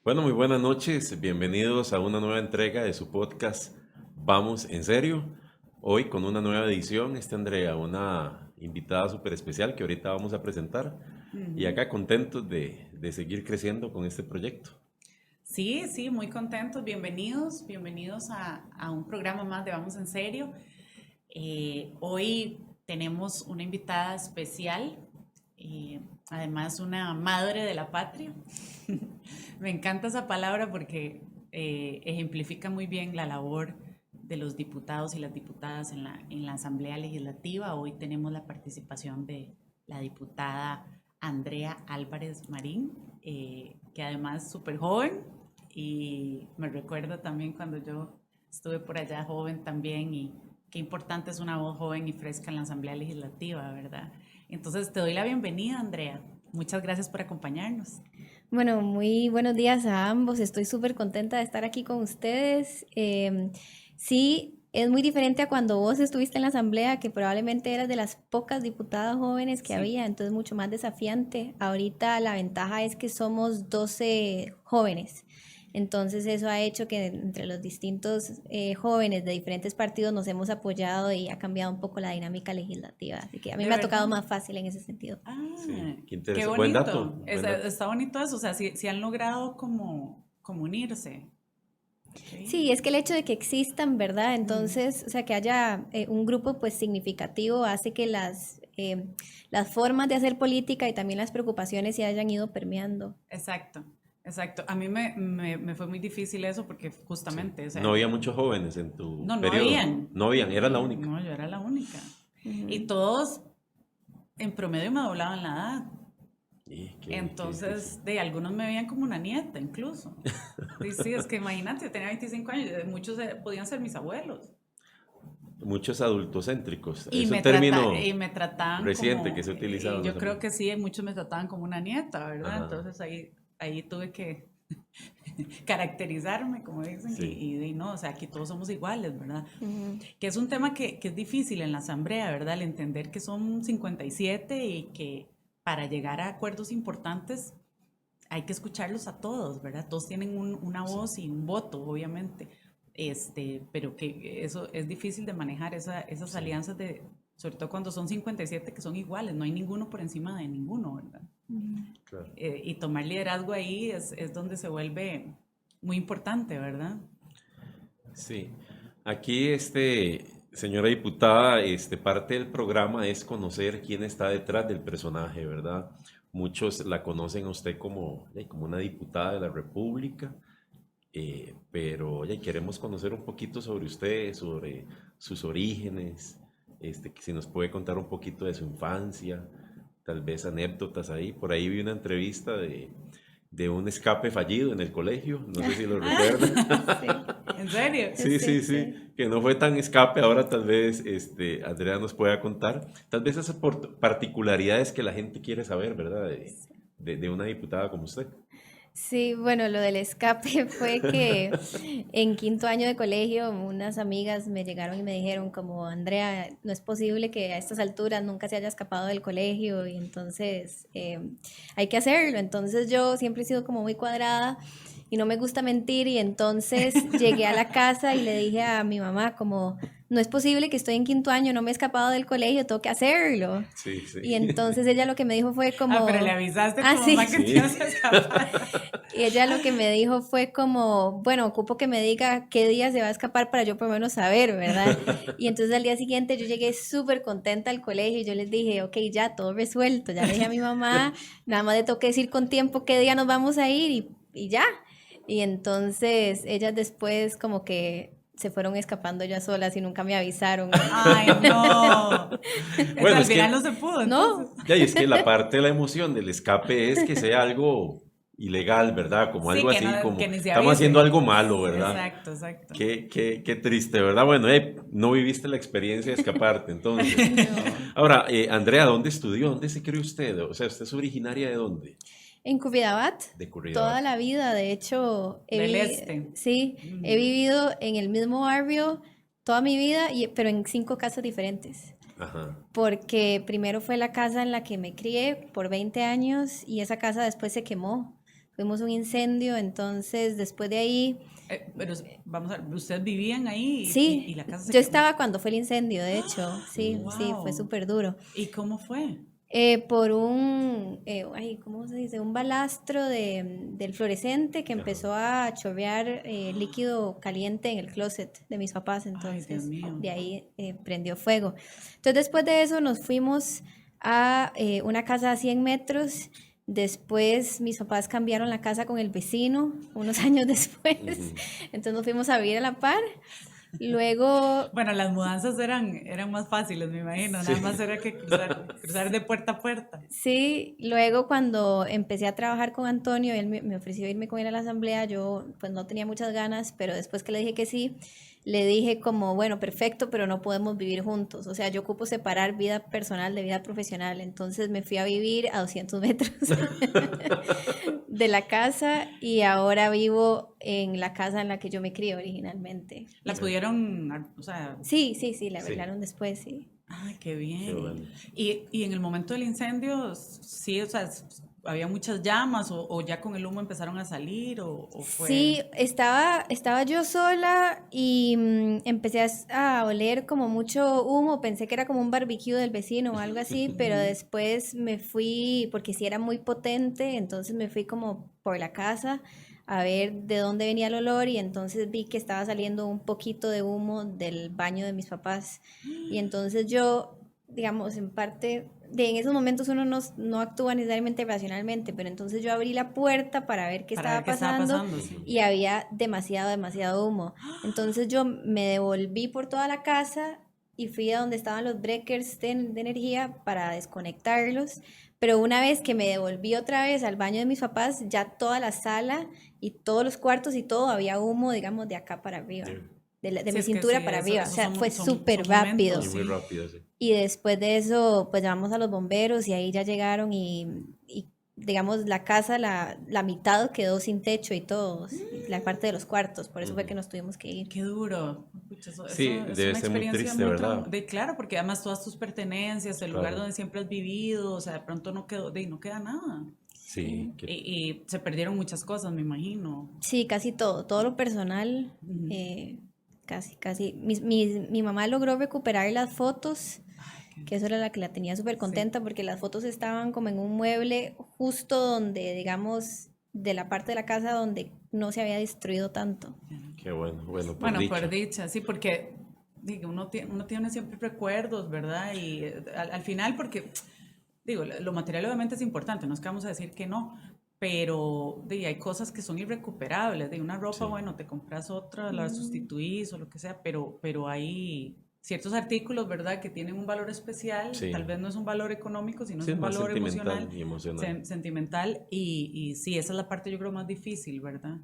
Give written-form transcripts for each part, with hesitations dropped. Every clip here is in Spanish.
Bueno, muy buenas noches, bienvenidos a una nueva entrega de su podcast Vamos en serio. Hoy con una nueva edición, Andrea, una invitada súper especial que ahorita vamos a presentar y Ujú. acá contentos de seguir creciendo con este proyecto. Sí, sí, muy contentos. Bienvenidos a un programa más de Vamos en Serio. Hoy tenemos una invitada especial, además una madre de la patria. Me encanta esa palabra porque ejemplifica muy bien la labor de los diputados y las diputadas en la Asamblea Legislativa. Hoy tenemos la participación de la diputada Andrea Álvarez Marín, que además es súper joven y me recuerda también cuando yo estuve por allá joven también y qué importante es una voz joven y fresca en la Asamblea Legislativa, ¿verdad? Entonces te doy la bienvenida, Andrea. Muchas gracias por acompañarnos. Bueno, muy buenos días a ambos. Estoy súper contenta de estar aquí con ustedes. Sí, es muy diferente a cuando vos estuviste en la asamblea, que probablemente eras de las pocas diputadas jóvenes que Sí. había, entonces mucho más desafiante. Ahorita la ventaja es que somos 12 jóvenes. Entonces eso ha hecho que entre los distintos jóvenes de diferentes partidos nos hemos apoyado y ha cambiado un poco la dinámica legislativa. Así que a mí ¿De me ha tocado verdad? más fácil en ese sentido. Ah, Sí, qué qué interesante. Buen dato, bonito. buen dato. Está bonito eso. O sea, si han logrado como unirse. Sí, Ok. es que el hecho de que existan, ¿verdad? Mm, Entonces, o sea, que haya un grupo pues significativo hace que las formas de hacer política y también las preocupaciones se hayan ido permeando. exacto, exacto. A mí me fue muy difícil eso porque Sí. justamente, o No sea, había muchos jóvenes en tu no, no periodo. habían. No habían, era la única. No, yo era la única. Y Ujú. todos en promedio me doblaban la edad. Y qué difícil. Entonces, de algunos me veían como una nieta incluso. Sí, sí, es que imagínate, yo tenía 25 años, muchos podían ser mis abuelos. Muchos adultocéntricos. Y Es un y término me trataban reciente que como, se ha utilizado en la yo creo asamblea. que sí, muchos me trataban como una nieta, ¿verdad? Ajá, Entonces ahí tuve que caracterizarme, como dicen, sí. no, o sea, aquí todos somos iguales, ¿verdad? Ujú. Que es un tema que es difícil en la asamblea, ¿verdad? El entender que son 57 y que para llegar a acuerdos importantes hay que escucharlos a todos, ¿verdad? Todos tienen una Sí. voz y un voto, obviamente, pero que eso es difícil de manejar, esas Sí, alianzas sobre todo cuando son 57 que son iguales, no hay ninguno por encima de ninguno, ¿verdad? claro. Y tomar liderazgo ahí es donde se vuelve muy importante, ¿verdad? Sí. Aquí, señora diputada, parte del programa es conocer quién está detrás del personaje, ¿verdad? Muchos la conocen a usted como una diputada de la República, pero oye, queremos conocer un poquito sobre usted, sobre sus orígenes, que si nos puede contar un poquito de su infancia, tal vez anécdotas ahí. Por ahí vi una entrevista de un escape fallido en el colegio, no sé si lo recuerda. Sí, ¿En serio? Sí, sí, sí, sí, sí. que no fue tan escape, ahora tal vez Andrea nos pueda contar, tal vez esas particularidades que la gente quiere saber, ¿verdad? De una diputada como usted. Sí, bueno, lo del escape fue que en quinto año de colegio unas amigas me llegaron y me dijeron como, Andrea, no es posible que a estas alturas nunca se haya escapado del colegio y entonces hay que hacerlo. Entonces yo siempre he sido como muy cuadrada y no me gusta mentir y entonces llegué a la casa y le dije a mi mamá como, no es posible que estoy en quinto año, no me he escapado del colegio, tengo que hacerlo. Sí, sí. Y entonces ella lo que me dijo fue Ah, pero le como, avisaste a tu ah, mamá sí. que te Sí. ibas a escapar. Y ella lo que me dijo fue como, bueno, ocupo que me diga qué día se va a escapar para yo por lo menos saber, ¿verdad? Y entonces al día siguiente yo llegué súper contenta al colegio y yo les dije, ok, ya, todo resuelto. Ya le dije a mi mamá, nada más le tengo que decir con tiempo qué día nos vamos a ir y ya. Y entonces ellas después como que se fueron escapando ya solas y nunca me avisaron. Ay, no. Bueno, Al es final que, no se pudo, entonces. No, ya, y es que la parte de la emoción del escape es que sea algo ilegal, ¿verdad? Como Sí, algo así, que como ni se estamos haciendo avise. algo malo, ¿verdad? Exacto, exacto. Qué triste, ¿verdad? Bueno, no viviste la experiencia de escaparte, entonces. no. Ahora, Andrea, ¿dónde estudió? ¿Dónde se crió usted? O sea, ¿usted es originaria de dónde? En Curridabat, De toda Curridabat. la vida, de hecho, Del este. sí, he Ujú. vivido en el mismo barrio toda mi vida, pero en 5 casas diferentes. Ajá. Porque primero fue la casa en la que me crié por 20 años y esa casa después se quemó. fuimos a un incendio, entonces después de ahí... Pero vamos a ver, ¿ustedes vivían ahí Sí, y la casa se yo quemó? estaba cuando fue el incendio, de hecho, sí, sí, fue Wow. súper duro. ¿Y cómo fue? Por un, ¿cómo se dice? Un balastro del fluorescente que empezó a chorrear líquido caliente en el closet de mis papás, Ay, Dios entonces mío. de ahí prendió fuego. Entonces después de eso nos fuimos a una casa a 100 metros. Después mis papás cambiaron la casa con el vecino unos años después, Ujú. entonces nos fuimos a vivir a la par. Luego, Bueno, las mudanzas eran más fáciles, me imagino. Sí. Nada más era que cruzar de puerta a puerta. sí, luego cuando empecé a trabajar con Antonio, él me ofreció irme con él a la asamblea, yo pues no tenía muchas ganas, pero después que le dije que sí, le dije como, bueno, perfecto, pero no podemos vivir juntos, o sea, yo ocupo separar vida personal de vida profesional, entonces me fui a vivir a 200 metros de la casa y ahora vivo en la casa en la que yo me crié originalmente. La pudieron, o sea, Sí, sí, sí, la Sí. arreglaron después, sí. ay, qué Qué bien. bueno. Y en el momento del incendio, sí, o sea, había muchas llamas o ya con el humo empezaron a salir o fue... Sí, estaba yo sola y empecé a oler como mucho humo, pensé que era como un barbecue del vecino o algo así, pero después me fui, porque sí era muy potente, entonces me fui como por la casa a ver de dónde venía el olor y entonces vi que estaba saliendo un poquito de humo del baño de mis papás. Y entonces yo, digamos, en parte, en esos momentos uno no actúa necesariamente racionalmente, pero entonces yo abrí la puerta para ver qué Para estaba ver qué estaba pasando pasando, sí. y había demasiado humo. Entonces yo me devolví por toda la casa y fui a donde estaban los breakers de energía para desconectarlos. Pero una vez que me devolví otra vez al baño de mis papás, ya toda la sala y todos los cuartos y todo había humo, digamos, de acá para arriba, Sí. de Sí, mi es que cintura sí, para arriba. O esos sea, fue súper son rápido. Y momentos, muy sí. rápido, sí. Y después de eso, pues llamamos a los bomberos y ahí ya llegaron y digamos, la casa, la mitad quedó sin techo y todo, la parte de los cuartos, por eso fue que Ujú. nos tuvimos que ir. Qué duro. Pucha, eso Sí, es debe una ser muy experiencia triste, muy ¿verdad? claro, porque además todas tus pertenencias, el lugar Claro. donde siempre has vivido, o sea, de pronto no queda nada. Sí, Y se perdieron muchas cosas, me imagino. Sí, casi todo lo personal, Ujú. casi. Mi mamá logró recuperar las fotos, Ay, que eso era la que la tenía súper sí. contenta porque las fotos estaban como en un mueble justo donde, digamos, de la parte de la casa donde no se había destruido tanto. qué bueno, bueno, por Bueno, por dicha. dicha, sí, porque digo, uno tiene siempre recuerdos, ¿verdad? Y al final, porque, digo, lo material obviamente es importante, no es que vamos a decir que no, pero hay cosas que son irrecuperables. De una ropa, Sí, bueno, te compras otra, la sustituís o lo que sea, pero hay ciertos artículos, ¿verdad?, que tienen un valor especial, sí. tal vez no es un valor económico, sino es Sí, es un más valor emocional, sentimental y emocional. sentimental, y sí, esa es la parte yo creo más difícil, ¿verdad?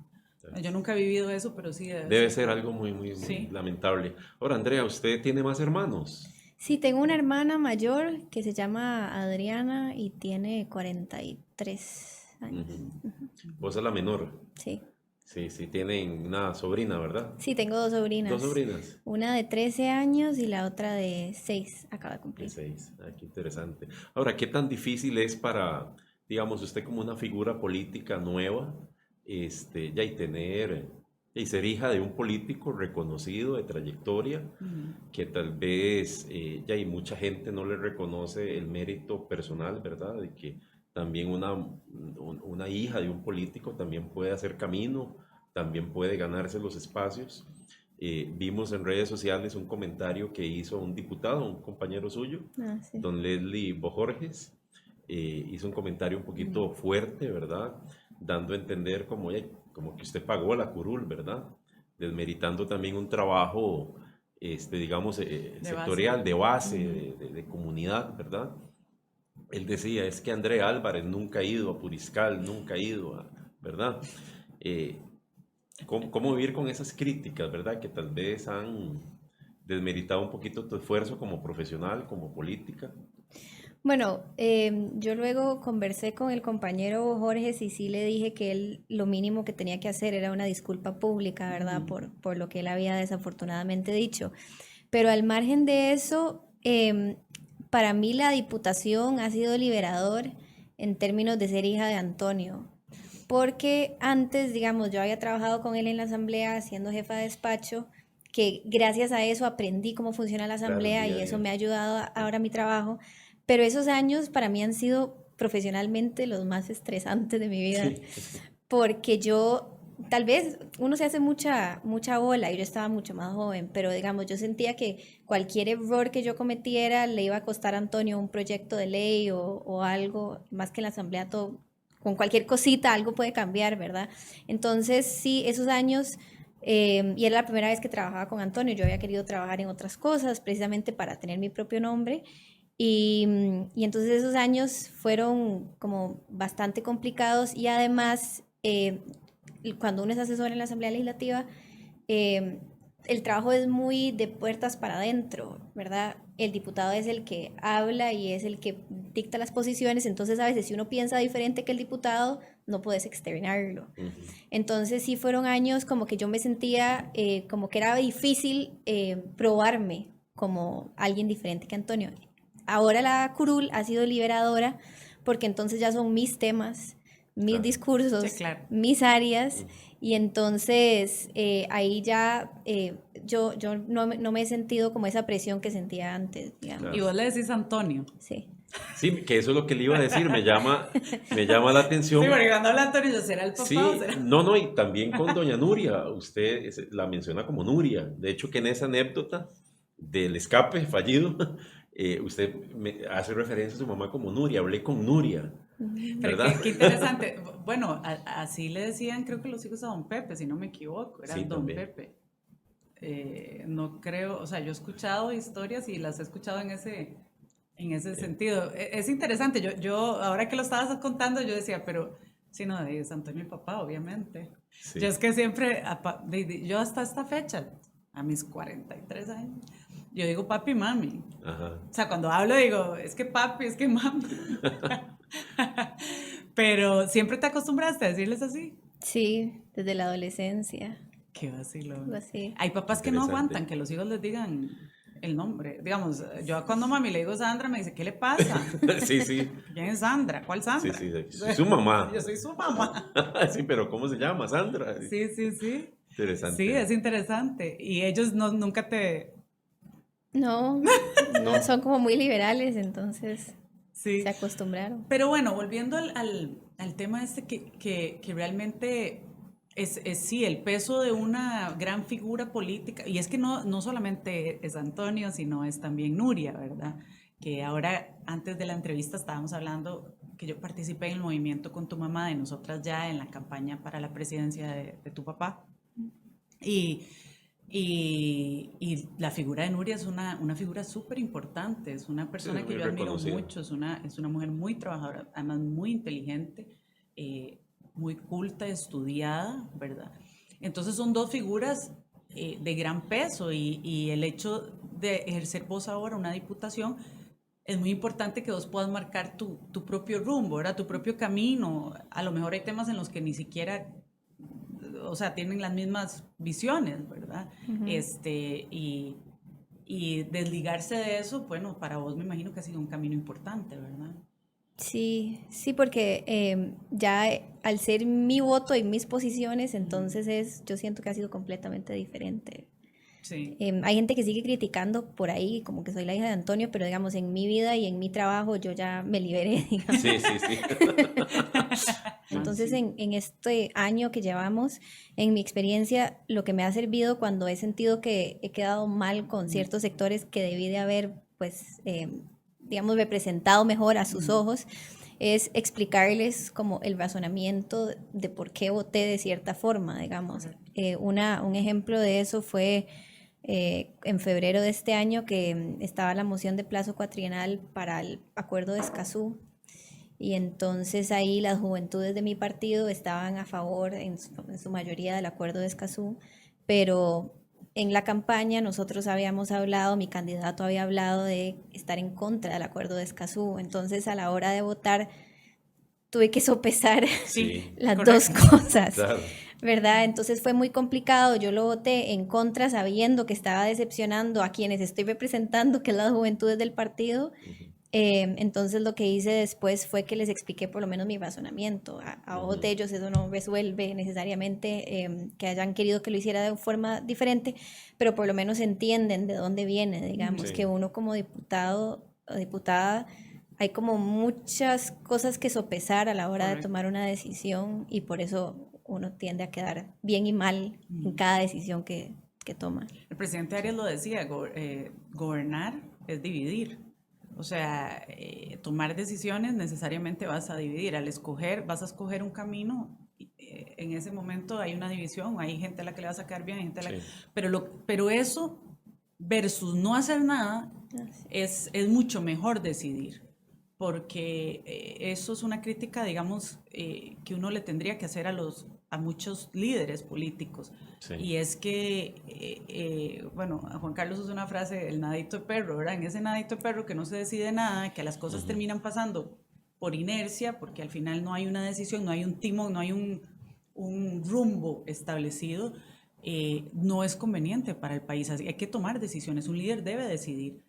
Yo nunca he vivido eso, pero sí debe Debe ser ser como... algo muy Sí. lamentable. Ahora, Andrea, ¿usted tiene más hermanos? Sí, tengo una hermana mayor que se llama Adriana y tiene 43 años. Ujú. Vos sos la menor. Sí, Sí, sí, tienen una sobrina, ¿verdad? sí, tengo dos Dos sobrinas. sobrinas. Una de 13 años y la otra de 6, acaba de De cumplir. 6. Ah, qué interesante. Ahora, ¿qué tan difícil es para, digamos, usted como una figura política nueva, ya y tener, y ser hija de un político reconocido de trayectoria, Ujú. que tal vez ya y mucha gente no le reconoce el mérito personal, ¿verdad? De que también una hija de un político también puede hacer camino, también puede ganarse los espacios. Vimos en redes sociales un comentario que hizo un diputado, un compañero suyo, Ah, sí. don Leslie Bojorges, hizo un comentario un poquito fuerte, ¿verdad? Dando a entender como, "Oye, como que usted pagó la curul, ¿verdad? Desmeritando también un trabajo, digamos, De base. sectorial, de base, Ujú. de comunidad, ¿verdad? Él decía, es que André Álvarez nunca ha ido a Puriscal, nunca ha ido a, ¿verdad? Eh, ¿cómo vivir con esas críticas, ¿verdad? Que tal vez han desmeritado un poquito tu esfuerzo como profesional, como política. Bueno, yo luego conversé con el compañero Jorge y sí le dije que él lo mínimo que tenía que hacer era una disculpa pública, ¿verdad? Por lo que él había desafortunadamente dicho. Pero al margen de eso, para mí la diputación ha sido liberador en términos de ser hija de Antonio, porque antes, digamos, yo había trabajado con él en la asamblea siendo jefa de despacho, que gracias a eso aprendí cómo funciona la Claro, el asamblea día y a eso día. me ha ayudado ahora a mi trabajo, pero esos años para mí han sido profesionalmente los más estresantes de mi vida, Sí. porque yo, tal vez uno se hace mucha bola y yo estaba mucho más joven, pero digamos, yo sentía que cualquier error que yo cometiera le iba a costar a Antonio un proyecto de ley o algo, más que en la asamblea todo, con cualquier cosita algo puede cambiar, ¿verdad? Entonces, sí, esos años, y era la primera vez que trabajaba con Antonio, yo había querido trabajar en otras cosas precisamente para tener mi propio nombre. Y entonces esos años fueron como bastante complicados y además cuando uno es asesor en la Asamblea Legislativa, eh, el trabajo es muy de puertas para adentro, ¿verdad? El diputado es el que habla y es el que dicta las posiciones, entonces a veces si uno piensa diferente que el diputado, no puedes externarlo. Ujú. Entonces sí fueron años como que yo me sentía como que era difícil probarme como alguien diferente que Antonio. Ahora la curul ha sido liberadora porque entonces ya son mis temas, mis Claro. Sí, discursos, claro. mis áreas Ujú. y entonces ahí ya yo no me he sentido como esa presión que sentía antes, digamos. Y Claro. vos le decís Antonio. Sí. Sí, que eso es lo que le iba a decir, me llama la Sí, atención. porque cuando habla Antonio, yo será el papá o Sí, será. no, no, y también con doña Nuria, usted la menciona como Nuria. De hecho, que en esa anécdota del escape fallido, usted hace referencia a su mamá como Nuria, hablé con Nuria, Ujú. Pero ¿verdad? qué interesante. Bueno, así le decían, creo que los hijos a don Pepe, si no me equivoco, era Sí, don también. Pepe. No creo, o sea, yo he escuchado historias y las he escuchado en ese sentido. Es interesante, ahora que lo estabas contando, yo decía, pero si no, es Antonio el papá, obviamente. Sí, Yo es que siempre, yo hasta esta fecha, a mis 43 años, yo digo papi y mami. ajá. O sea, cuando hablo digo, es que papi, es que mami. Pero siempre te acostumbraste a decirles así. Sí, desde la adolescencia, Qué algo vacilón. así. Hay papás que no Interesante. aguantan que los hijos les digan el nombre. Digamos, yo cuando mami le digo Sandra, me dice, ¿qué le pasa? Sí, sí, ¿Quién es Sandra? ¿Cuál sí, Sandra? sí, soy su mamá. Yo soy su mamá. Sí, pero ¿cómo se llama? Sandra. Sí, sí, sí. Sí, Interesante. es interesante. Y ellos nunca te... No, no, No, son como muy liberales, entonces se Sí. acostumbraron. Pero bueno, volviendo al tema este que realmente es sí, el peso de una gran figura política, y es que no solamente es Antonio, sino es también Nuria, ¿verdad? Que ahora, antes de la entrevista, estábamos hablando que yo participé en el movimiento con tu mamá, de nosotras ya en la campaña para la presidencia de tu papá. Y, y la figura de Nuria es una figura súper importante, es una sí, es persona que muy yo admiro reconocida. mucho, es una mujer muy trabajadora, además muy inteligente, muy culta, estudiada, ¿verdad? Entonces son dos figuras de gran peso y el hecho de ejercer vos ahora una diputación es muy importante que vos puedas marcar tu propio rumbo, ¿verdad? Tu propio camino. A lo mejor hay temas en los que ni siquiera o sea, tienen las mismas visiones, ¿verdad? Ujú. Y desligarse de eso, bueno, para vos me imagino que ha sido un camino importante, ¿verdad? Sí, sí, porque ya al ser mi voto y mis posiciones, entonces yo siento que ha sido completamente diferente. Sí. Hay gente que sigue criticando por ahí, como que soy la hija de Antonio, pero digamos, en mi vida y en mi trabajo yo ya me liberé, digamos. Sí, sí, sí. Entonces, Sí. en este año que llevamos, en mi experiencia, lo que me ha servido cuando he sentido que he quedado mal con ciertos sectores que debí de haber, pues, digamos, representado mejor a sus ojos, es explicarles como el razonamiento de por qué voté de cierta forma, digamos. Correcto. Un ejemplo de eso fue en febrero de este año que estaba la moción de plazo cuatrienal para el acuerdo de Escazú y entonces ahí las juventudes de mi partido estaban a favor en su mayoría del acuerdo de Escazú, pero en la campaña nosotros habíamos hablado, mi candidato había hablado de estar en contra del acuerdo de Escazú, entonces a la hora de votar tuve que sopesar Sí, Sí, las dos correcto. cosas, claro. ¿verdad? Entonces fue muy complicado, yo lo voté en contra sabiendo que estaba decepcionando a quienes estoy representando, que es las juventudes del partido, Ujú. Entonces lo que hice después fue que les expliqué por lo menos mi razonamiento. A ojos de ellos eso no resuelve necesariamente que hayan querido que lo hiciera de forma diferente, pero por lo menos entienden de dónde viene, digamos, Sí. que uno como diputado o diputada hay como muchas cosas que sopesar a la hora de Correcto. tomar una decisión y por eso uno tiende a quedar bien y mal en cada decisión que toma. El presidente Arias lo decía, gobernar es dividir. O sea, tomar decisiones necesariamente vas a dividir. Al escoger, vas a escoger un camino. En ese momento hay una división, hay gente a la que le vas a quedar bien, hay gente a la Sí. pero eso versus no hacer nada es mucho mejor decidir. Porque eso es una crítica, digamos, que uno le tendría que hacer a muchos líderes políticos. Sí. Y es que, bueno, Juan Carlos usa una frase, el nadito de perro, ¿verdad? En ese nadito de perro que no se decide nada, que las cosas terminan pasando por inercia, porque al final no hay una decisión, no hay un timón, no hay un rumbo establecido, no es conveniente para el país. Así hay que tomar decisiones, un líder debe decidir.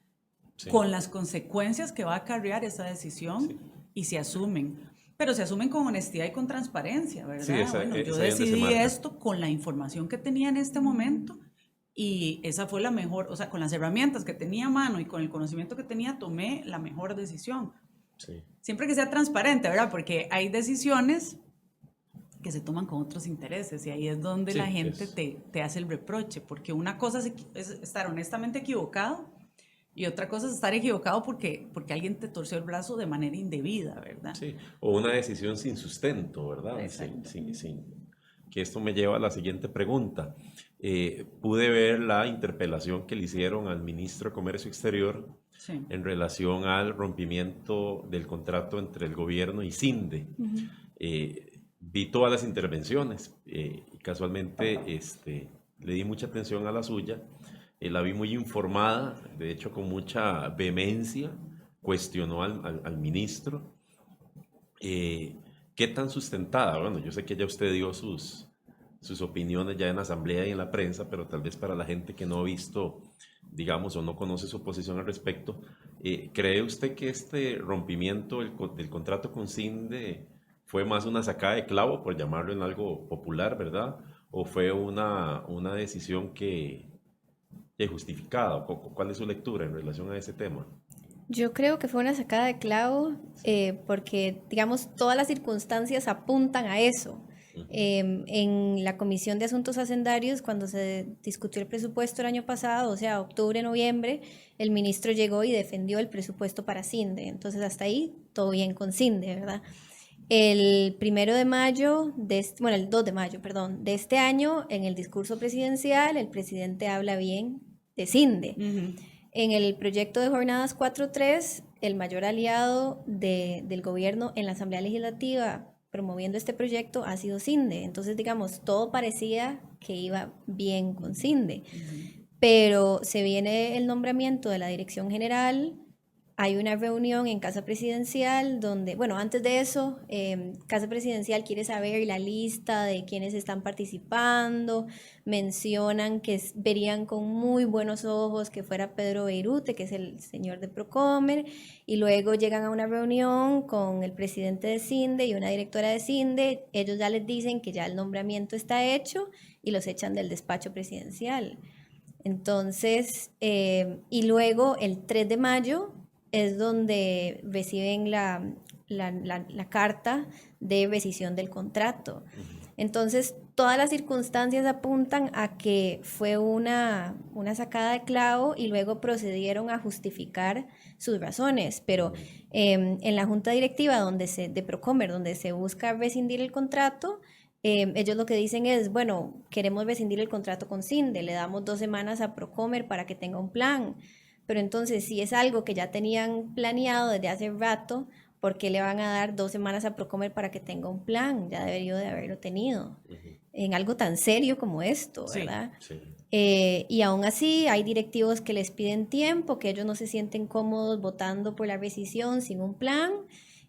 Sí. Con las consecuencias que va a acarrear esa decisión Sí. y se asumen. Pero se asumen con honestidad y con transparencia, ¿verdad? Sí, Bueno, yo es ahí donde se decidí marca. esto con la información que tenía en este momento y esa fue la mejor, o sea, con las herramientas que tenía a mano y con el conocimiento que tenía, tomé la mejor decisión. Sí. Siempre que sea transparente, ¿verdad? Porque hay decisiones que se toman con otros intereses y ahí es donde Sí, la gente te hace el reproche, porque una cosa es estar honestamente equivocado y otra cosa es estar equivocado porque alguien te torció el brazo de manera indebida, ¿verdad? Sí, o una decisión sin sustento, ¿verdad? Exacto. Que esto me lleva a la siguiente pregunta. Pude ver la interpelación que le hicieron al ministro de Comercio Exterior Sí. en relación al rompimiento del contrato entre el gobierno y CINDE. Vi todas las intervenciones y casualmente le di mucha atención a la suya. La vi muy informada, de hecho con mucha vehemencia, cuestionó al ministro. ¿Qué tan sustentada? Bueno, yo sé que ya usted dio sus opiniones ya en la asamblea y en la prensa, pero tal vez para la gente que no ha visto, digamos, o no conoce su posición al respecto, ¿cree usted que este rompimiento del contrato con CINDE fue más una sacada de clavo, por llamarlo en algo popular, ¿verdad? ¿O fue una decisión que justificada? ¿Cuál es su lectura en relación a ese tema? Yo creo que fue una sacada de clavo porque, digamos, todas las circunstancias apuntan a eso. En la Comisión de Asuntos Hacendarios, cuando se discutió el presupuesto el año pasado, o sea, octubre, noviembre, el ministro llegó y defendió el presupuesto para CINDE. Entonces, hasta ahí, todo bien con CINDE, ¿verdad? El 1 de mayo, bueno, el 2 de mayo, perdón, de este año, en el discurso presidencial, el presidente habla bien de CINDE. En el proyecto de jornadas 4.3, el mayor aliado del gobierno en la Asamblea Legislativa promoviendo este proyecto ha sido CINDE. Entonces, digamos, todo parecía que iba bien con CINDE. Pero se viene el nombramiento de la dirección general, hay una reunión en Casa Presidencial donde, bueno, antes de eso, Casa Presidencial quiere saber la lista de quienes están participando, mencionan que verían con muy buenos ojos que fuera Pedro Beirute, que es el señor de Procomer, y luego llegan a una reunión con el presidente de CINDE y una directora de CINDE, ellos ya les dicen que ya el nombramiento está hecho y los echan del despacho presidencial. Entonces, y luego el 3 de mayo es donde reciben la carta de rescisión del contrato. Entonces, todas las circunstancias apuntan a que fue una sacada de clavo y luego procedieron a justificar sus razones. Pero en la junta directiva de Procomer, donde se busca rescindir el contrato, ellos lo que dicen es, bueno, queremos rescindir el contrato con CINDE, le damos 2 semanas a Procomer para que tenga un plan. Pero entonces, si es algo que ya tenían planeado desde hace rato, ¿por qué le van a dar 2 semanas a Procomer para que tenga un plan? Ya debería de haberlo tenido en algo tan serio como esto, ¿verdad? Sí. Y aún así hay directivos que les piden tiempo, que ellos no se sienten cómodos votando por la rescisión sin un plan,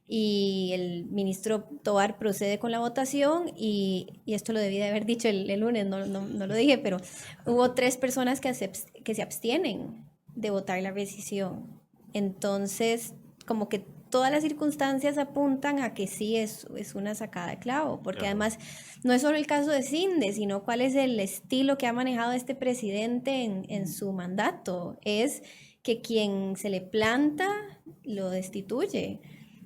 y el ministro Tovar procede con la votación y esto lo debí de haber dicho el lunes, no lo dije, pero hubo 3 personas que se abstienen de votar la rescisión. Entonces, como que todas las circunstancias apuntan a que sí es una sacada de clavo, porque además no es solo el caso de Cinde, sino cuál es el estilo que ha manejado este presidente en su mandato. Es que quien se le planta lo destituye.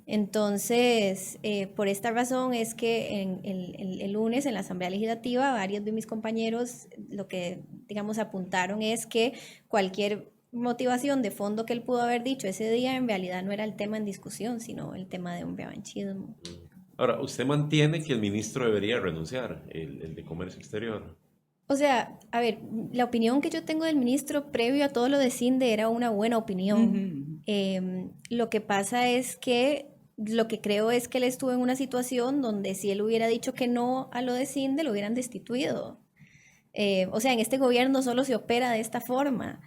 Entonces, por esta razón es que el lunes en la Asamblea Legislativa varios de mis compañeros lo que, digamos, apuntaron es que cualquier motivación de fondo que él pudo haber dicho ese día en realidad no era el tema en discusión, sino el tema de un revanchismo. Ahora, ¿usted mantiene que el ministro debería renunciar, el de Comercio Exterior? O sea, a ver, la opinión que yo tengo del ministro previo a todo lo de Cinde era una buena opinión. Lo que pasa es que lo que creo es que él estuvo en una situación donde si él hubiera dicho que no a lo de Cinde, lo hubieran destituido. O sea, en este gobierno solo se opera de esta forma.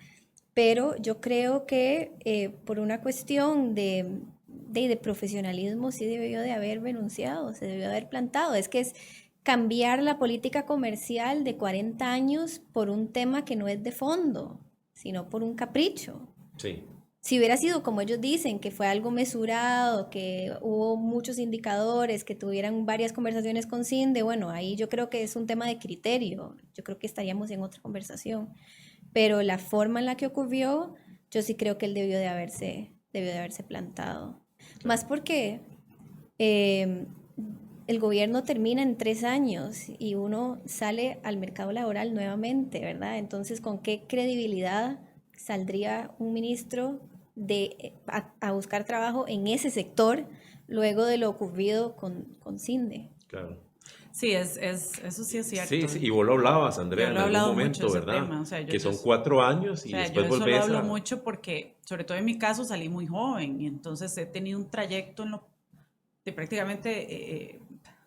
Pero yo creo que por una cuestión de profesionalismo sí debió de haber renunciado, se debió de haber plantado. Es que es cambiar la política comercial de 40 años por un tema que no es de fondo, sino por un capricho. Sí. Si hubiera sido como ellos dicen, que fue algo mesurado, que hubo muchos indicadores, que tuvieran varias conversaciones con Cinde, bueno, ahí yo creo que es un tema de criterio, yo creo que estaríamos en otra conversación. Pero la forma en la que ocurrió, yo sí creo que él debió de haberse plantado. Más porque el gobierno termina en 3 años y uno sale al mercado laboral nuevamente, ¿verdad? Entonces, ¿con qué credibilidad saldría un ministro a buscar trabajo en ese sector luego de lo ocurrido con Cinde? Claro. Sí, eso sí es cierto. Sí, y vos lo hablabas, Andrea, Yo en lo he algún hablado momento, mucho de ese ¿verdad? tema, o sea, Que son 4 años y o sea, después yo eso volvés lo hablo a... mucho porque, sobre todo en mi caso, salí muy joven y entonces he tenido un trayecto de prácticamente,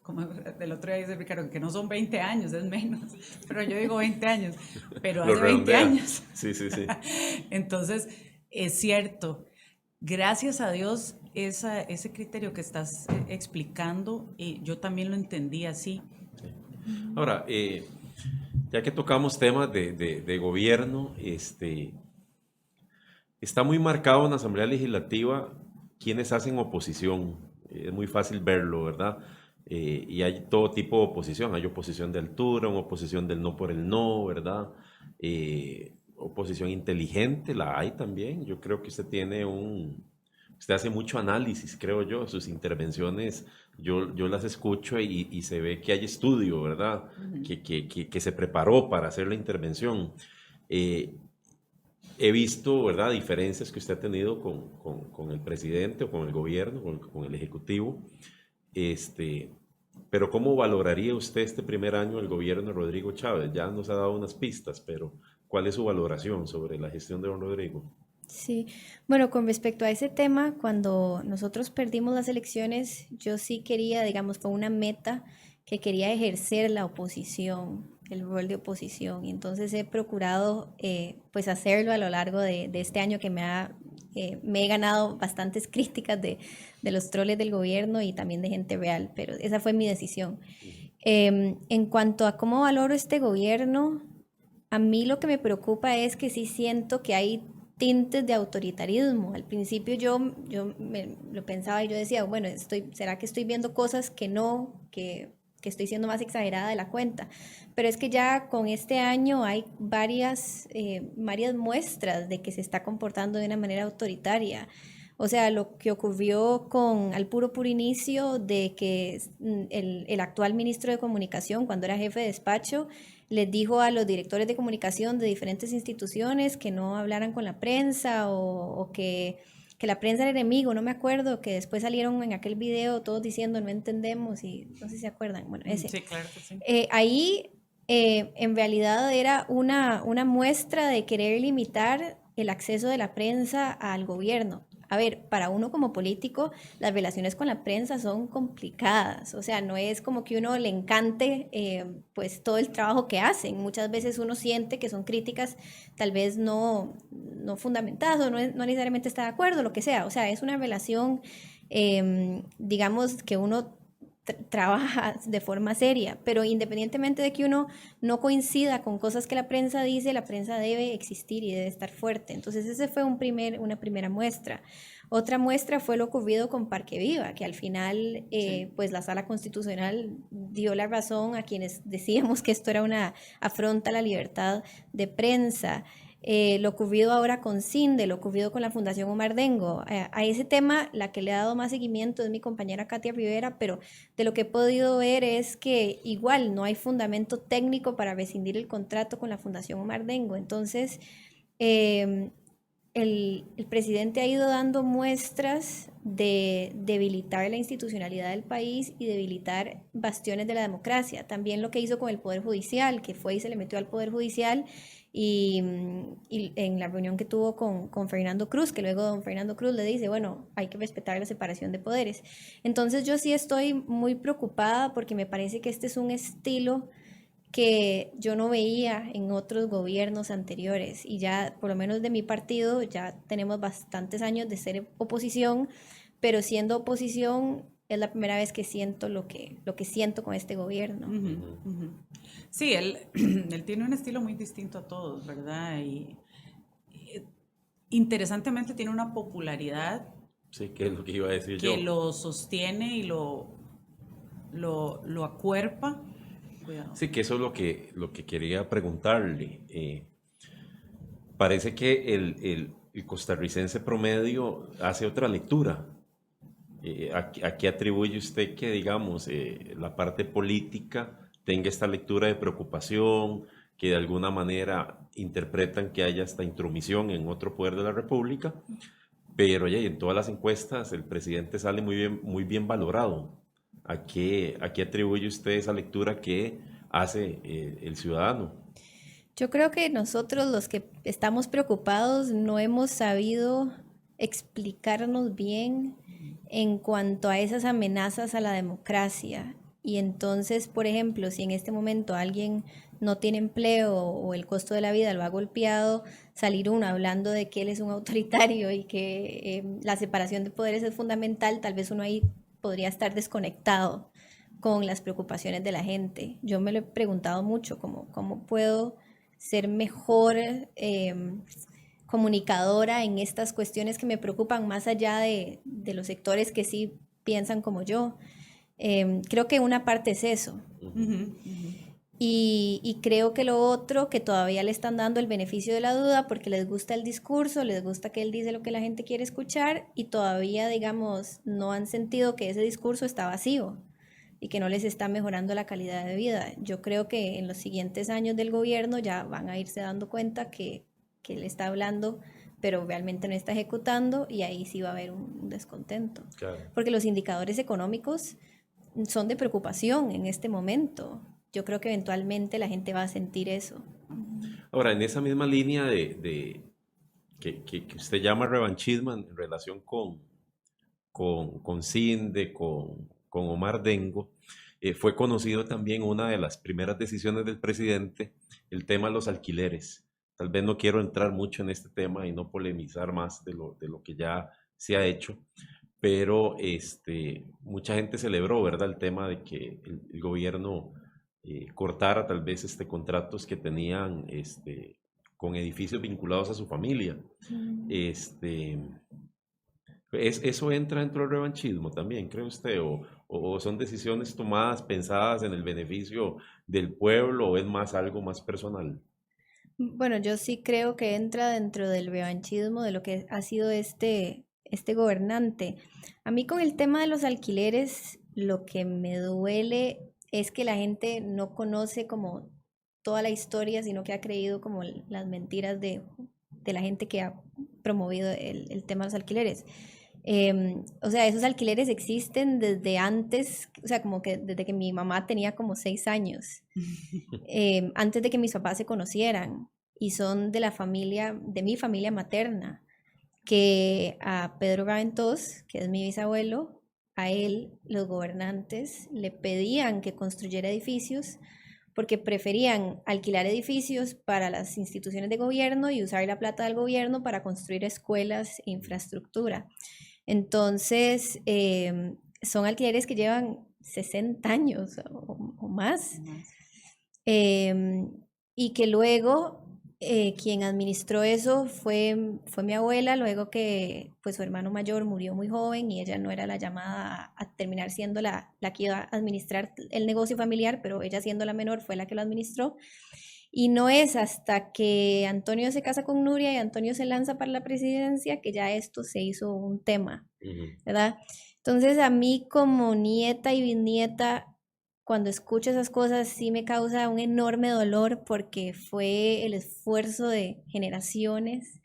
como el otro día dice Ricardo, que no son 20 años, es menos, pero yo digo 20 años, pero Lo hace 20 redondea. años. Sí, sí, sí. Entonces, es cierto, gracias a Dios, ese criterio que estás explicando, yo también lo entendí así. Ahora, ya que tocamos temas de gobierno, está muy marcado en la Asamblea Legislativa quienes hacen oposición. Es muy fácil verlo, ¿verdad? Y hay todo tipo de oposición. Hay oposición de altura, una oposición del no por el no, ¿verdad? Oposición inteligente, la hay también. Yo creo que usted hace mucho análisis, creo yo. Sus intervenciones, yo las escucho y se ve que hay estudio, ¿verdad? Que se preparó para hacer la intervención. He visto, ¿verdad?, diferencias que usted ha tenido con el presidente o con el gobierno, con el ejecutivo. Pero ¿cómo valoraría usted este primer año del gobierno de Rodrigo Chávez? Ya nos ha dado unas pistas, pero ¿cuál es su valoración sobre la gestión de don Rodrigo? Sí, bueno, con respecto a ese tema, cuando nosotros perdimos las elecciones, yo sí quería, digamos, con una meta que quería ejercer la oposición, el rol de oposición, y entonces he procurado pues hacerlo a lo largo de este año que me he ganado bastantes críticas de los troles del gobierno y también de gente real, pero esa fue mi decisión. En cuanto a cómo valoro este gobierno, a mí lo que me preocupa es que sí siento que hay tintes de autoritarismo. Al principio yo lo pensaba y yo decía, bueno, ¿será que estoy viendo cosas que estoy siendo más exagerada de la cuenta? Pero es que ya con este año hay varias muestras de que se está comportando de una manera autoritaria. O sea, lo que ocurrió al puro inicio de que el actual ministro de Comunicación, cuando era jefe de despacho, les dijo a los directores de comunicación de diferentes instituciones que no hablaran con la prensa o que la prensa era enemigo, no me acuerdo, que después salieron en aquel video todos diciendo no entendemos y no sé si se acuerdan. Bueno, ese. Sí, claro que sí. Ahí en realidad era una muestra de querer limitar el acceso de la prensa al gobierno. A ver, para uno como político, las relaciones con la prensa son complicadas, o sea, no es como que uno le encante pues todo el trabajo que hacen. Muchas veces uno siente que son críticas tal vez no fundamentadas o no necesariamente está de acuerdo, lo que sea. O sea, es una relación, digamos, que uno trabaja de forma seria, pero independientemente de que uno no coincida con cosas que la prensa dice, la prensa debe existir y debe estar fuerte. Entonces ese fue una primera muestra. Otra muestra fue lo ocurrido con Parque Viva, que al final pues la Sala Constitucional dio la razón a quienes decíamos que esto era una afronta a la libertad de prensa. Lo ocurrido ahora con CINDE, lo ocurrido con la Fundación Omar Dengo. A ese tema la que le ha dado más seguimiento es mi compañera Katia Rivera, pero de lo que he podido ver es que igual no hay fundamento técnico para rescindir el contrato con la Fundación Omar Dengo. Entonces, el presidente ha ido dando muestras de debilitar la institucionalidad del país y debilitar bastiones de la democracia. También lo que hizo con el Poder Judicial, que fue y se le metió al Poder Judicial y en la reunión que tuvo con Fernando Cruz, que luego don Fernando Cruz le dice, bueno, hay que respetar la separación de poderes. Entonces yo sí estoy muy preocupada porque me parece que este es un estilo que yo no veía en otros gobiernos anteriores y ya por lo menos de mi partido ya tenemos bastantes años de ser oposición, pero siendo oposición es la primera vez que siento lo que siento con este gobierno. Sí, él tiene un estilo muy distinto a todos, ¿verdad? Y interesantemente tiene una popularidad Sí, que es lo que iba a decir que yo. lo sostiene y lo acuerpa. Cuidado. Sí, que eso es lo que quería preguntarle. Parece que el costarricense promedio hace otra lectura. ¿A qué atribuye usted que, digamos, la parte política tenga esta lectura de preocupación, que de alguna manera interpretan que haya esta intromisión en otro poder de la República? Pero oye, en todas las encuestas el presidente sale muy bien valorado. ¿A qué atribuye usted esa lectura que hace el ciudadano? Yo creo que nosotros los que estamos preocupados no hemos sabido explicarnos bien en cuanto a esas amenazas a la democracia. Y entonces, por ejemplo, si en este momento alguien no tiene empleo o el costo de la vida lo ha golpeado, salir uno hablando de que él es un autoritario y que la separación de poderes es fundamental, tal vez uno ahí podría estar desconectado con las preocupaciones de la gente. Yo me lo he preguntado mucho, cómo puedo ser mejor comunicadora en estas cuestiones que me preocupan más allá de los sectores que sí piensan como yo. Creo que una parte es eso. Y creo que lo otro, que todavía le están dando el beneficio de la duda porque les gusta el discurso, les gusta que él dice lo que la gente quiere escuchar y todavía, digamos, no han sentido que ese discurso está vacío y que no les está mejorando la calidad de vida. Yo creo que en los siguientes años del gobierno ya van a irse dando cuenta que él está hablando, pero realmente no está ejecutando y ahí sí va a haber un descontento. Claro. Porque los indicadores económicos son de preocupación en este momento. Yo creo que eventualmente la gente va a sentir eso. Ahora, en esa misma línea que usted llama revanchismo en relación con Cinde, con Omar Dengo, fue conocido también una de las primeras decisiones del presidente, el tema de los alquileres. Tal vez no quiero entrar mucho en este tema y no polemizar más de lo que ya se ha hecho, pero mucha gente celebró, ¿verdad?, el tema de que el gobierno cortara tal vez contratos que tenían con edificios vinculados a su familia. ¿Eso entra dentro del revanchismo también, cree usted? ¿O son decisiones tomadas, pensadas en el beneficio del pueblo o es más algo más personal? Bueno, yo sí creo que entra dentro del revanchismo de lo que ha sido este gobernante. A mí con el tema de los alquileres, lo que me duele es que la gente no conoce como toda la historia, sino que ha creído como las mentiras de la gente que ha promovido el tema de los alquileres. O sea, esos alquileres existen desde antes, o sea, como que desde que mi mamá tenía como 6 años, antes de que mis papás se conocieran, y son de la familia, de mi familia materna, que a Pedro Raventós, que es mi bisabuelo, a él los gobernantes le pedían que construyera edificios porque preferían alquilar edificios para las instituciones de gobierno y usar la plata del gobierno para construir escuelas e infraestructura. Entonces, son alquileres que llevan 60 años o más, y que luego Quien administró eso fue mi abuela, luego que pues su hermano mayor murió muy joven y ella no era la llamada a terminar siendo la que iba a administrar el negocio familiar, pero ella siendo la menor fue la que lo administró. Y no es hasta que Antonio se casa con Nuria y Antonio se lanza para la presidencia que ya esto se hizo un tema, ¿verdad? Entonces a mí como nieta y bisnieta, cuando escucho esas cosas sí me causa un enorme dolor porque fue el esfuerzo de generaciones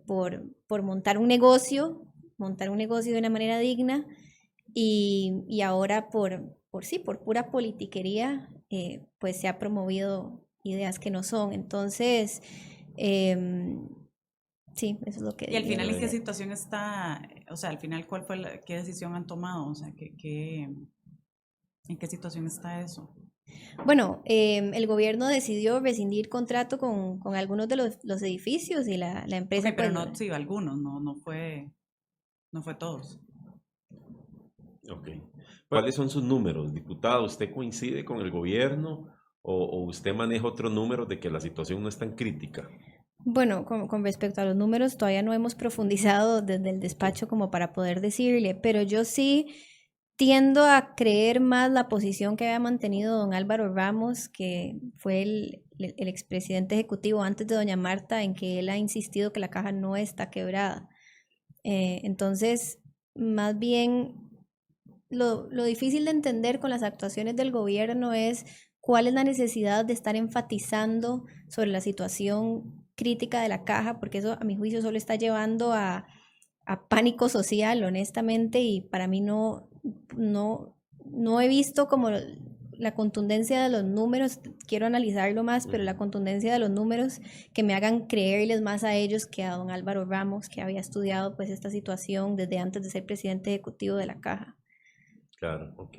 por montar un negocio de una manera digna y ahora por pura politiquería, pues se ha promovido ideas que no son. Entonces, sí, eso es lo que Y al diría. final, ¿en qué situación está? O sea, al final, ¿qué decisión han tomado? O sea, ¿en qué situación está eso? Bueno, el gobierno decidió rescindir contrato con algunos de los edificios y la empresa, Ok, pero pues, no, sí, algunos, no fue todos. Ok. ¿Cuáles son sus números, diputado? ¿Usted coincide con el gobierno o usted maneja otros números de que la situación no es tan crítica? bueno, con respecto a los números, todavía no hemos profundizado desde el despacho como para poder decirle, pero yo sí tiendo a creer más la posición que había mantenido don Álvaro Ramos, que fue el expresidente ejecutivo antes de doña Marta, en que él ha insistido que la caja no está quebrada. Entonces, más bien, lo difícil de entender con las actuaciones del gobierno es cuál es la necesidad de estar enfatizando sobre la situación crítica de la caja, porque eso a mi juicio solo está llevando a pánico social, honestamente, y para mí no he visto como la contundencia de los números, quiero analizarlo más, pero la contundencia de los números que me hagan creerles más a ellos que a don Álvaro Ramos, que había estudiado pues esta situación desde antes de ser presidente ejecutivo de la caja. Claro, ok.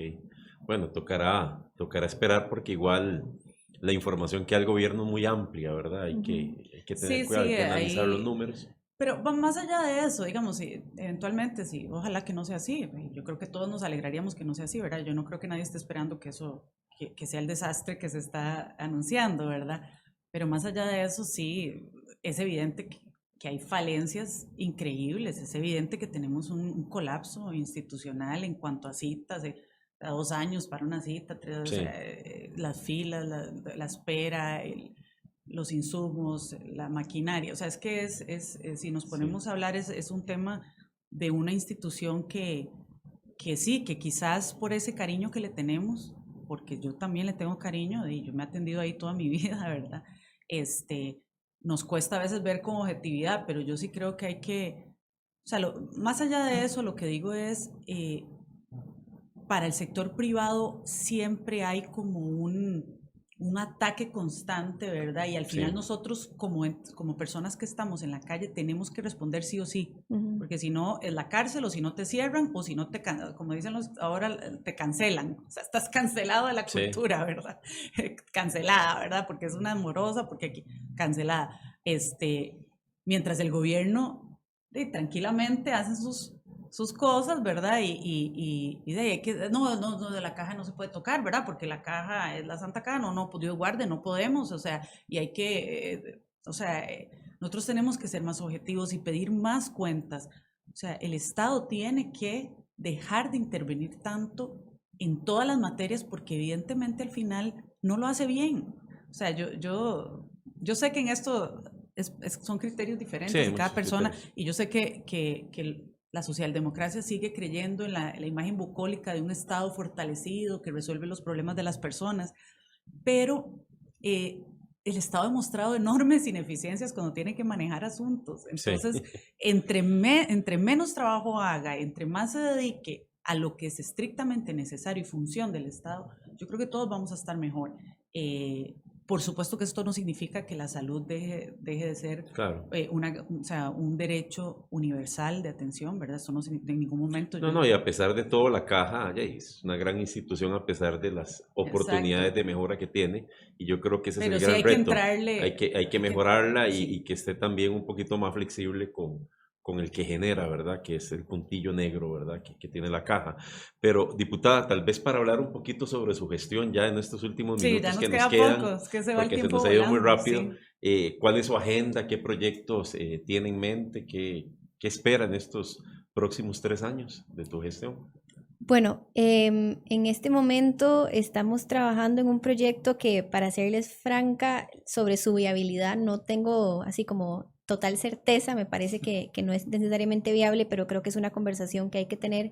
Bueno, tocará esperar porque igual la información que da el gobierno es muy amplia, ¿verdad? Hay que tener Sí, cuidado, sí, hay que analizar los ahí. números. Pero va más allá de eso, digamos, eventualmente sí, ojalá que no sea así. Yo creo que todos nos alegraríamos que no sea así, ¿verdad? Yo no creo que nadie esté esperando que eso, que sea el desastre que se está anunciando, ¿verdad? Pero más allá de eso, sí, es evidente que hay falencias increíbles, es evidente que tenemos un colapso institucional en cuanto a citas, a 2 años para una cita, 3, o Sí, sea, las filas, la espera, los insumos, la maquinaria. O sea, es que si nos sí, ponemos a hablar, es un tema de una institución que sí, que quizás por ese cariño que le tenemos, porque yo también le tengo cariño y yo me he atendido ahí toda mi vida, ¿verdad? Este, nos cuesta a veces ver con objetividad, pero yo sí creo que hay que, o sea, más allá de eso, lo que digo es, para el sector privado siempre hay como un ataque constante, ¿verdad? Y al final sí, nosotros como personas que estamos en la calle tenemos que responder sí o sí, porque si no es la cárcel o si no te cierran o si no como dicen ahora, te cancelan, o sea, estás cancelado de la sí, cultura, ¿verdad? Cancelada, ¿verdad? Porque es una amorosa, porque aquí, cancelada. Mientras el gobierno tranquilamente hace sus cosas, ¿verdad? Y de que no, de la caja no se puede tocar, ¿verdad? Porque la caja es la Santa Caja, no, pues Dios guarde, no podemos, o sea, y hay que, o sea, nosotros tenemos que ser más objetivos y pedir más cuentas. O sea, el Estado tiene que dejar de intervenir tanto en todas las materias porque evidentemente al final no lo hace bien. O sea, yo sé que en esto son criterios sí, diferentes hay y cada muchos persona, criterios. y yo sé que la socialdemocracia sigue creyendo en la imagen bucólica de un Estado fortalecido que resuelve los problemas de las personas, pero el Estado ha demostrado enormes ineficiencias cuando tiene que manejar asuntos. Sí, Entonces, entre menos trabajo haga, entre más se dedique a lo que es estrictamente necesario y función del Estado, yo creo que todos vamos a estar mejor. Por supuesto que esto no significa que la salud deje de ser claro. o sea, un derecho universal de atención, ¿verdad? Esto no en ningún momento No, yo... no, y a pesar de todo, la caja ya es una gran institución a pesar de las Exacto. oportunidades de mejora que tiene, y yo creo que ese es el Pero sí gran hay que reto. entrarle, Hay que mejorarla sí, y que esté también un poquito más flexible con el que genera, ¿verdad? Que es el puntillo negro, ¿verdad? Que tiene la caja. Pero, diputada, tal vez para hablar un poquito sobre su gestión ya en estos últimos Sí, ya minutos nos que nos queda quedan, poco, es que se va el porque se tiempo nos ha ido muy volando, rápido, sí. ¿cuál es su agenda? ¿Qué proyectos tiene en mente? ¿Qué espera en estos próximos 3 años de tu gestión? Bueno, en este momento estamos trabajando en un proyecto que, para serles franca, sobre su viabilidad no tengo así como total certeza, me parece que no es necesariamente viable, pero creo que es una conversación que hay que tener,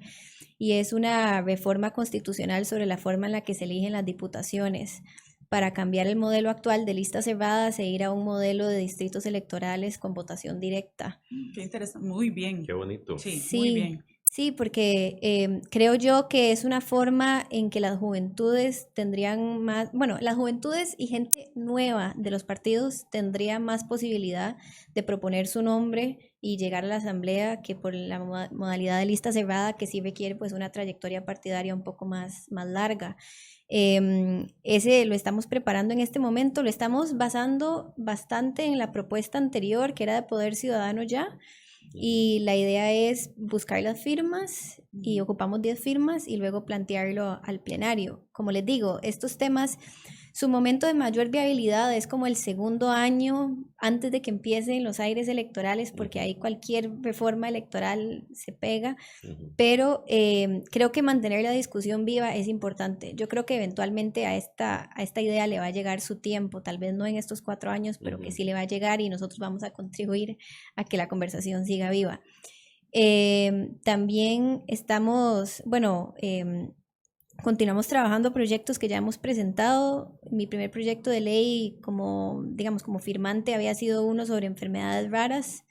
y es una reforma constitucional sobre la forma en la que se eligen las diputaciones para cambiar el modelo actual de listas cerradas e ir a un modelo de distritos electorales con votación directa. Qué interesante, muy bien, Qué bonito. sí, muy Sí, bien. sí, porque creo yo que es una forma en que las juventudes tendrían más, bueno, las juventudes y gente nueva de los partidos tendrían más posibilidad de proponer su nombre y llegar a la asamblea, que por la modalidad de lista cerrada, que sí requiere pues una trayectoria partidaria un poco más larga. Ese lo estamos preparando en este momento, lo estamos basando bastante en la propuesta anterior, que era de Poder Ciudadano ya. Y la idea es buscar las firmas, y ocupamos 10 firmas y luego plantearlo al plenario. Como les digo, estos temas, su momento de mayor viabilidad es como el segundo año antes de que empiecen los aires electorales, porque ahí cualquier reforma electoral se pega, Ujú. pero creo que mantener la discusión viva es importante. Yo creo que eventualmente a esta idea le va a llegar su tiempo, tal vez no en estos 4 años, pero que Ujú. sí le va a llegar, y nosotros vamos a contribuir a que la conversación siga viva. También estamos, bueno, continuamos trabajando proyectos que ya hemos presentado. Mi primer proyecto de ley como, digamos, como firmante había sido uno sobre enfermedades raras.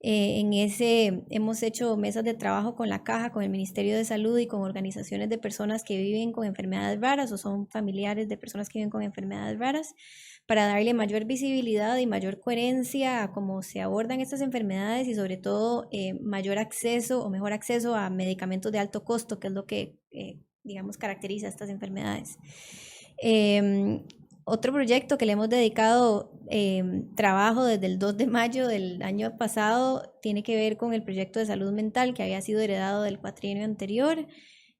En ese hemos hecho mesas de trabajo con la Caja, con el Ministerio de Salud y con organizaciones de personas que viven con enfermedades raras o son familiares de personas que viven con enfermedades raras, para darle mayor visibilidad y mayor coherencia a cómo se abordan estas enfermedades, y sobre todo mayor acceso o mejor acceso a medicamentos de alto costo, que es lo que, digamos, caracteriza estas enfermedades. Otro proyecto que le hemos dedicado trabajo desde el 2 de mayo del año pasado tiene que ver con el proyecto de salud mental, que había sido heredado del cuatrienio anterior.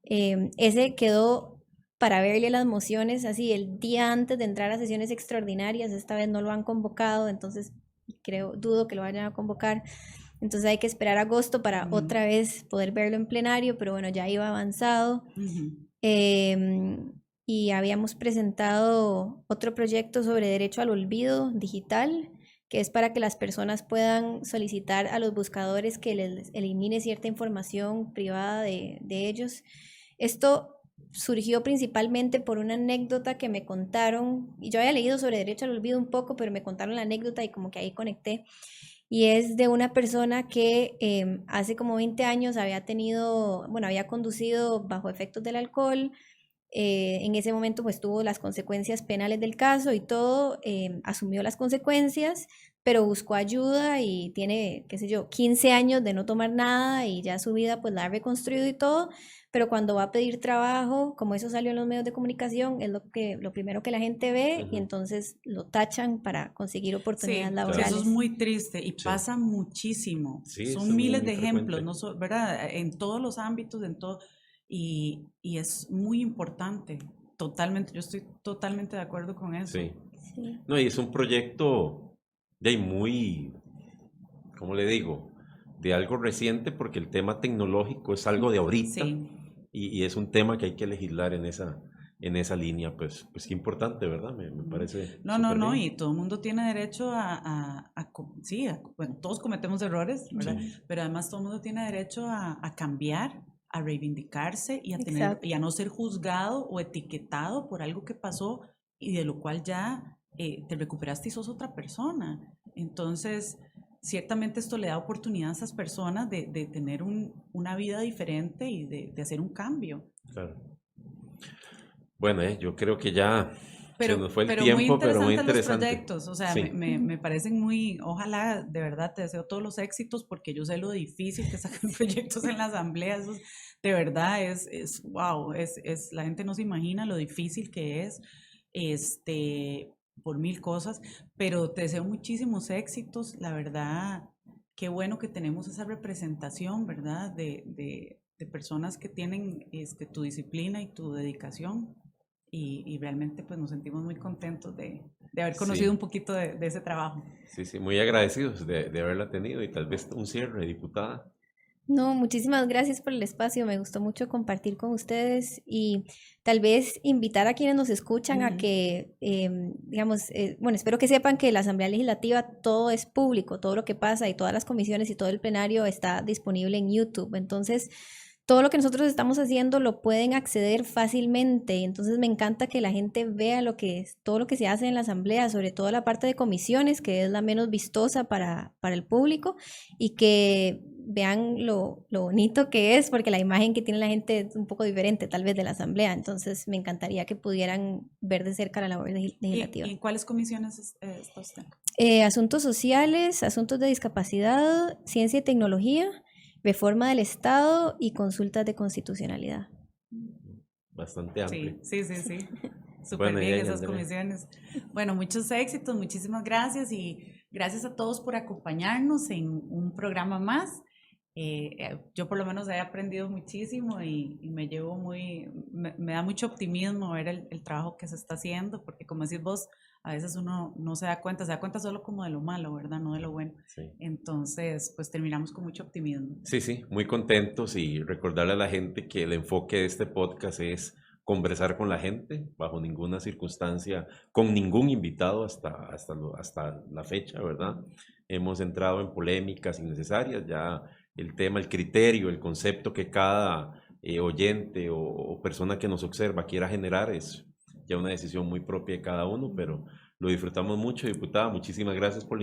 Ese quedó para verle las mociones así el día antes de entrar a sesiones extraordinarias. Esta vez no lo han convocado, entonces dudo que lo vayan a convocar. Entonces hay que esperar a agosto para otra vez poder verlo en plenario, pero bueno, ya iba avanzado. Y habíamos presentado otro proyecto sobre derecho al olvido digital, que es para que las personas puedan solicitar a los buscadores que les elimine cierta información privada de ellos. Esto surgió principalmente por una anécdota que me contaron, y yo había leído sobre derecho al olvido un poco, pero me contaron la anécdota y como que ahí conecté. Y es de una persona que hace como 20 años había conducido bajo efectos del alcohol. En ese momento pues tuvo las consecuencias penales del caso y todo, asumió las consecuencias, pero buscó ayuda y tiene, qué sé yo, 15 años de no tomar nada, y ya su vida pues la ha reconstruido y todo, pero cuando va a pedir trabajo, como eso salió en los medios de comunicación, es lo primero que la gente ve, y Ujú. entonces lo tachan para conseguir oportunidades Sí, Claro. eso es laborales. muy triste y Sí. pasa muchísimo. Sí, eso Son es miles muy de ejemplos, frecuente. no ¿verdad? En todos los ámbitos, en todo, y es muy importante. Totalmente, yo estoy totalmente de acuerdo con eso. Sí. Sí, No, y es un proyecto de ahí muy, ¿cómo le digo? De algo reciente, porque el tema tecnológico es algo de ahorita, Sí. y es un tema que hay que legislar en esa línea. Pues qué importante, ¿verdad? Me parece No, súper no, bien. y todo el mundo tiene derecho sí, bueno, todos cometemos errores, ¿verdad? Sí. Pero además todo el mundo tiene derecho a cambiar, a reivindicarse y y a exacto. no ser juzgado o etiquetado por algo que pasó y de lo cual ya te recuperaste y sos otra persona. Entonces, ciertamente esto le da oportunidad a esas personas de tener una vida diferente y de hacer un cambio. Claro. Bueno, yo creo que ya se nos fue el Pero muy tiempo, pero muy interesantes los interesante. proyectos, o sea, Sí. me parecen ojalá, de verdad, te deseo todos los éxitos porque yo sé lo difícil que sacan proyectos en la asamblea, eso de verdad wow, la gente no se imagina lo difícil que es, por mil cosas, pero te deseo muchísimos éxitos, la verdad qué bueno que tenemos esa representación, ¿verdad? De personas que tienen tu disciplina y tu dedicación. Y realmente pues nos sentimos muy contentos de haber conocido Sí, un poquito de ese trabajo. sí, sí, muy agradecidos de haberla tenido y tal vez un cierre, diputada. No, muchísimas gracias por el espacio. Me gustó mucho compartir con ustedes y tal vez invitar a quienes nos escuchan a Ujú. que, digamos, bueno, espero que sepan que la Asamblea Legislativa todo es público, todo lo que pasa y todas las comisiones y todo el plenario está disponible en YouTube. Entonces, todo lo que nosotros estamos haciendo lo pueden acceder fácilmente. Entonces, me encanta que la gente vea lo que es, todo lo que se hace en la Asamblea, sobre todo la parte de comisiones, que es la menos vistosa para el público, y que vean lo bonito que es, porque la imagen que tiene la gente es un poco diferente tal vez de la asamblea, entonces me encantaría que pudieran ver de cerca la labor legislativa. ¿Y en cuáles comisiones está usted? Asuntos sociales, asuntos de discapacidad, ciencia y tecnología, reforma del Estado y consultas de constitucionalidad. Bastante amplio. Sí. Súper Bueno, y bien ahí, esas Andrea. comisiones. Bueno, muchos éxitos, muchísimas gracias y gracias a todos por acompañarnos en un programa más. Yo por lo menos he aprendido muchísimo y me llevo me da mucho optimismo ver el trabajo que se está haciendo, porque como decís vos, a veces uno no se da cuenta solo como de lo malo, ¿verdad? No de lo bueno. Sí. Entonces, pues terminamos con mucho optimismo. Sí, sí, muy contentos y recordarle a la gente que el enfoque de este podcast es conversar con la gente bajo ninguna circunstancia, con ningún invitado hasta la fecha, ¿verdad? Hemos entrado en polémicas innecesarias, ya el tema, el criterio, el concepto que cada oyente o persona que nos observa quiera generar es ya una decisión muy propia de cada uno, pero lo disfrutamos mucho, diputada. Muchísimas gracias por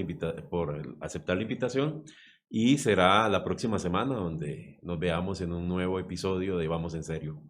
aceptar la invitación y será la próxima semana donde nos veamos en un nuevo episodio de Vamos en Serio.